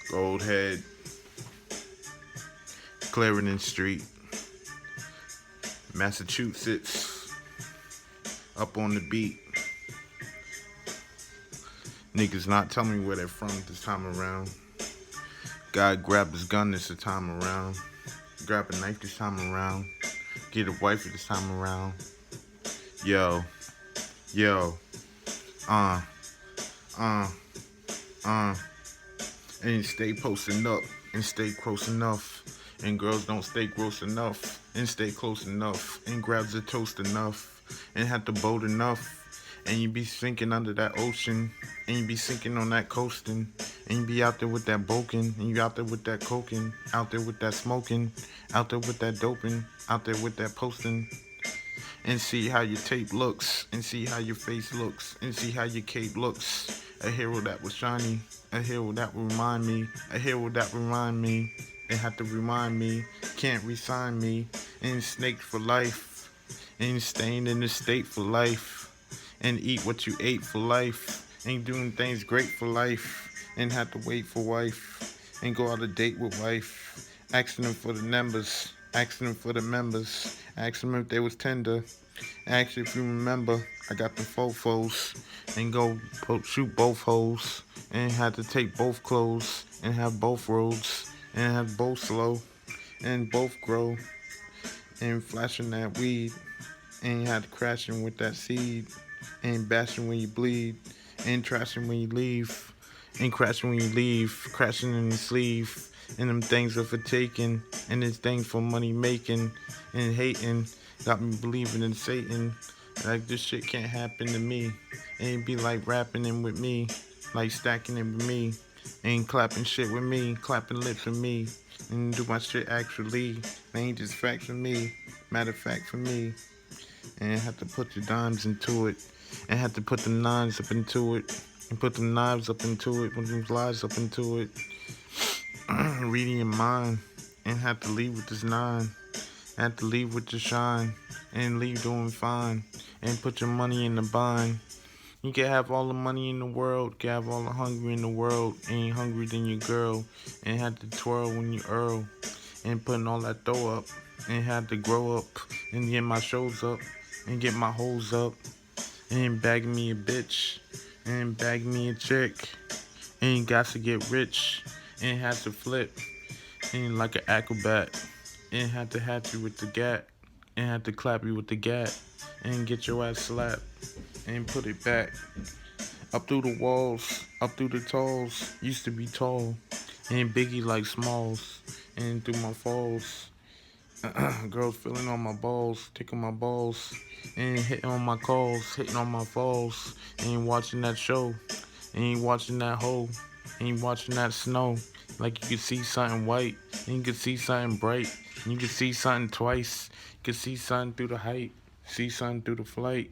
Goldhead, Clarendon Street, Massachusetts, up on the beat. Niggas not telling me where they're from this time around. Guy grabbed his gun this time around. Grab a knife this time around. Get a wife this time around. Yo, yo, uh, uh, uh. And stay posting up and stay close enough. And girls don't stay gross enough and stay close enough and grabs the toast enough and have the boat enough. And you be sinking under that ocean and you be sinking on that coasting and you be out there with that boking and you out there with that coking, out there with that smoking, out there with that doping, out there with that posting. And see how your tape looks, and see how your face looks, and see how your cape looks. A hero that was shiny, a hero that will remind me, a hero that remind me. It had to remind me, can't resign me. And snaked for life, and staying in the state for life, and eat what you ate for life, and doing things great for life, and had to wait for wife, and go out a date with wife, asking them for the numbers. Asking them for the members, asking them if they was tender. Actually, if you remember, I got the fofos and go shoot both hoes and had to take both clothes and have both roads and have both slow and both grow and flashing that weed and had to crashing with that seed and bashing when you bleed and trashing when you leave and crashing when you leave, crashing in your sleeve. And them things are for taking, and this thing for money making, and hating got me believing in Satan. Like this shit can't happen to me. And be like rapping in with me, like stacking it with me, and clapping shit with me, clapping lips with me, and do my shit actually. They ain't just facts for me, matter of fact for me. And have to put your dimes into it, and have to put the nines up into it, and put them knives up into it, put them lies up into it. Reading your mind and have to leave with this nine. Have to leave with your shine and leave doing fine and put your money in the bind. You can have all the money in the world, can have all the hunger in the world, ain't hungry than your girl, and have to twirl when you earl, and putting all that throw up, and had to grow up, and get my shows up, and get my hoes up, and bag me a bitch, and bag me a chick, and got to get rich, and had to flip, and like an acrobat, and had to hat you with the gat, and had to clap you with the gat, and get your ass slapped, and put it back. Up through the walls, up through the talls, used to be tall, and biggie like smalls, and through my falls. Girls feeling on my balls, taking my balls, and hitting on my calls, hitting on my falls, and watching that show, and watching that hole, and watching that snow. Like you could see something white, and you could see something bright, and you could see something twice. You could see something through the height, see something through the flight,